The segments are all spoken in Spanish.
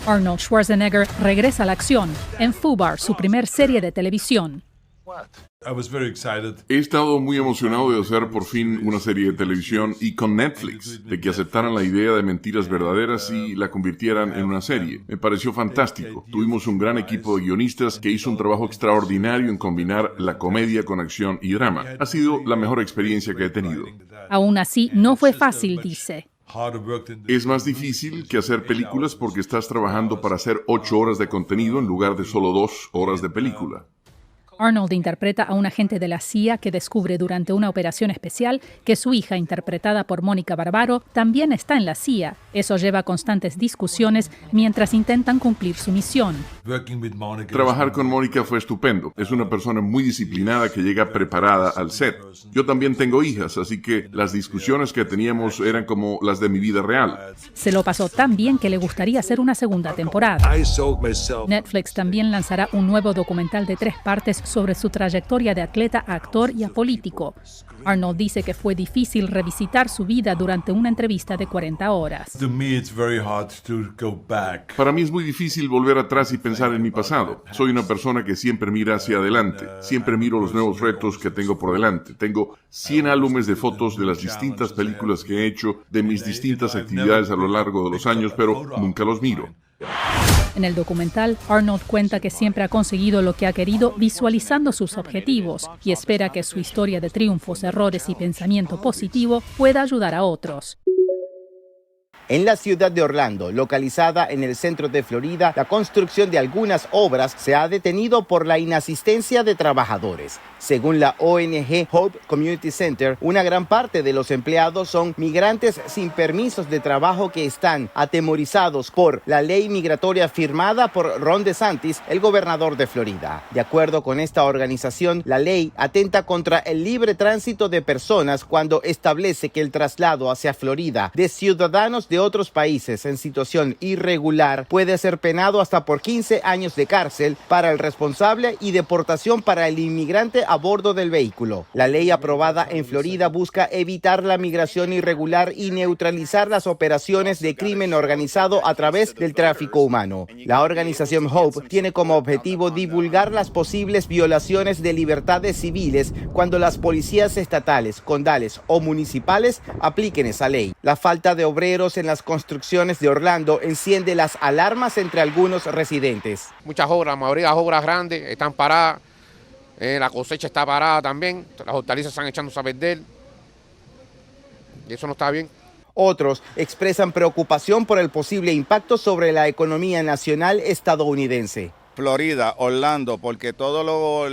Arnold Schwarzenegger regresa a la acción en Fubar, su primer serie de televisión. He estado muy emocionado de hacer por fin una serie de televisión y con Netflix, de que aceptaran la idea de Mentiras Verdaderas y la convirtieran en una serie. Me pareció fantástico. Tuvimos un gran equipo de guionistas que hizo un trabajo extraordinario en combinar la comedia con acción y drama. Ha sido la mejor experiencia que he tenido. Aún así, no fue fácil, dice. Es más difícil que hacer películas porque estás trabajando para hacer 8 horas de contenido en lugar de solo 2 horas de película. Arnold interpreta a un agente de la CIA que descubre durante una operación especial que su hija, interpretada por Mónica Barbaro, también está en la CIA. Eso lleva a constantes discusiones mientras intentan cumplir su misión. Trabajar con Mónica fue estupendo. Es una persona muy disciplinada que llega preparada al set. Yo también tengo hijas, así que las discusiones que teníamos eran como las de mi vida real. Se lo pasó tan bien que le gustaría hacer una segunda temporada. Netflix también lanzará un nuevo documental de 3 partes sobre su trayectoria de atleta a actor y a político. Arnold dice que fue difícil revisitar su vida durante una entrevista de 40 horas. Para mí es muy difícil volver atrás y pensar en mi pasado. Soy una persona que siempre mira hacia adelante. Siempre miro los nuevos retos que tengo por delante. Tengo 100 álbumes de fotos de las distintas películas que he hecho, de mis distintas actividades a lo largo de los años, pero nunca los miro. En el documental, Arnold cuenta que siempre ha conseguido lo que ha querido visualizando sus objetivos y espera que su historia de triunfos, errores y pensamiento positivo pueda ayudar a otros. En la ciudad de Orlando, localizada en el centro de Florida, la construcción de algunas obras se ha detenido por la inasistencia de trabajadores. Según la ONG Hope Community Center, una gran parte de los empleados son migrantes sin permisos de trabajo que están atemorizados por la ley migratoria firmada por Ron DeSantis, el gobernador de Florida. De acuerdo con esta organización, la ley atenta contra el libre tránsito de personas cuando establece que el traslado hacia Florida de ciudadanos de otros países en situación irregular puede ser penado hasta por 15 años de cárcel para el responsable y deportación para el inmigrante a bordo del vehículo. La ley aprobada en Florida busca evitar la migración irregular y neutralizar las operaciones de crimen organizado a través del tráfico humano. La organización Hope tiene como objetivo divulgar las posibles violaciones de libertades civiles cuando las policías estatales, condales o municipales apliquen esa ley. La falta de obreros en las construcciones de Orlando enciende las alarmas entre algunos residentes. Muchas obras, la mayoría de las obras grandes están paradas, la cosecha está parada también, las hortalizas están echándose a perder y eso no está bien. Otros expresan preocupación por el posible impacto sobre la economía nacional estadounidense. Florida, Orlando, porque todo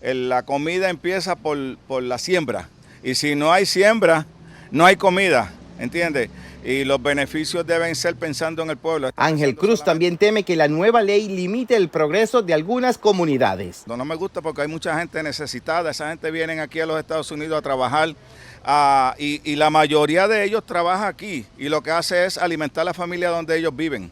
la comida empieza por la siembra y si no hay siembra, no hay comida, ¿entiendes? Y los beneficios deben ser pensando en el pueblo. Ángel Cruz también teme que la nueva ley limite el progreso de algunas comunidades. No me gusta porque hay mucha gente necesitada, esa gente viene aquí a los Estados Unidos a trabajar y la mayoría de ellos trabaja aquí y lo que hace es alimentar a la familia donde ellos viven.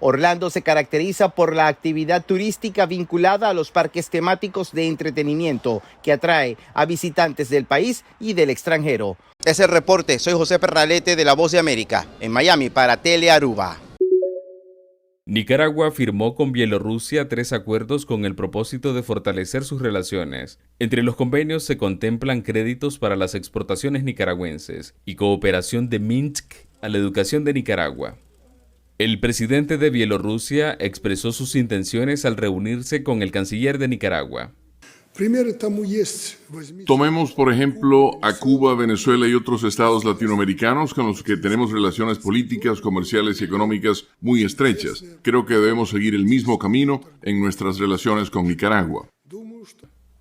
Orlando se caracteriza por la actividad turística vinculada a los parques temáticos de entretenimiento que atrae a visitantes del país y del extranjero. Es el reporte, soy José Perralete de La Voz de América, en Miami para Telearuba. Nicaragua firmó con Bielorrusia 3 acuerdos con el propósito de fortalecer sus relaciones. Entre los convenios se contemplan créditos para las exportaciones nicaragüenses y cooperación de Minsk a la educación de Nicaragua. El presidente de Bielorrusia expresó sus intenciones al reunirse con el canciller de Nicaragua. Tomemos, por ejemplo, a Cuba, Venezuela y otros estados latinoamericanos con los que tenemos relaciones políticas, comerciales y económicas muy estrechas. Creo que debemos seguir el mismo camino en nuestras relaciones con Nicaragua.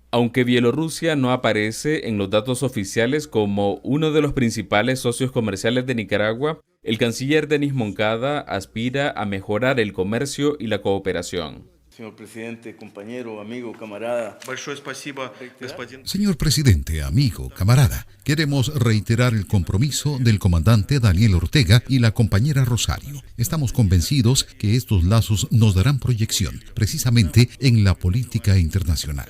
Aunque Bielorrusia no aparece en los datos oficiales como uno de los principales socios comerciales de Nicaragua, el canciller Denis Moncada aspira a mejorar el comercio y la cooperación. Señor presidente, compañero, amigo, camarada. Señor presidente, amigo, camarada, queremos reiterar el compromiso del comandante Daniel Ortega y la compañera Rosario. Estamos convencidos que estos lazos nos darán proyección, precisamente en la política internacional.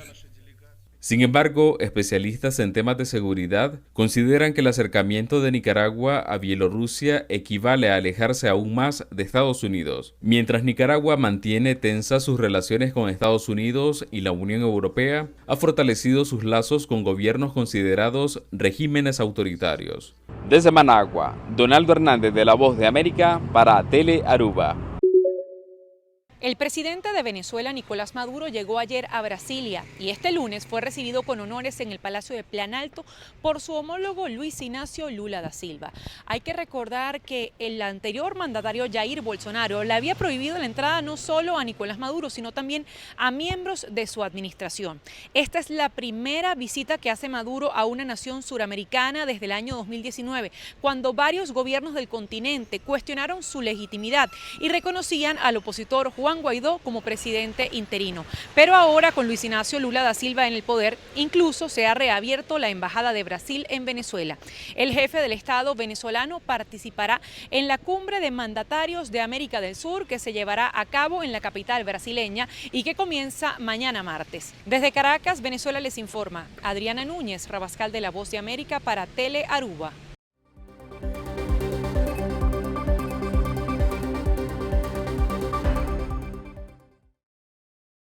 Sin embargo, especialistas en temas de seguridad consideran que el acercamiento de Nicaragua a Bielorrusia equivale a alejarse aún más de Estados Unidos. Mientras Nicaragua mantiene tensas sus relaciones con Estados Unidos y la Unión Europea, ha fortalecido sus lazos con gobiernos considerados regímenes autoritarios. Desde Managua, Donaldo Hernández de La Voz de América para Tele Aruba. El presidente de Venezuela, Nicolás Maduro, llegó ayer a Brasilia y este lunes fue recibido con honores en el Palacio de Planalto por su homólogo Luis Ignacio Lula da Silva. Hay que recordar que el anterior mandatario Jair Bolsonaro le había prohibido la entrada no solo a Nicolás Maduro, sino también a miembros de su administración. Esta es la primera visita que hace Maduro a una nación suramericana desde el año 2019, cuando varios gobiernos del continente cuestionaron su legitimidad y reconocían al opositor Juan Guaidó como presidente interino. Pero ahora, con Luis Ignacio Lula da Silva en el poder, incluso se ha reabierto la Embajada de Brasil en Venezuela. El jefe del Estado venezolano participará en la cumbre de mandatarios de América del Sur que se llevará a cabo en la capital brasileña y que comienza mañana martes. Desde Caracas, Venezuela, les informa Adriana Núñez Rabascal de La Voz de América para Tele Aruba.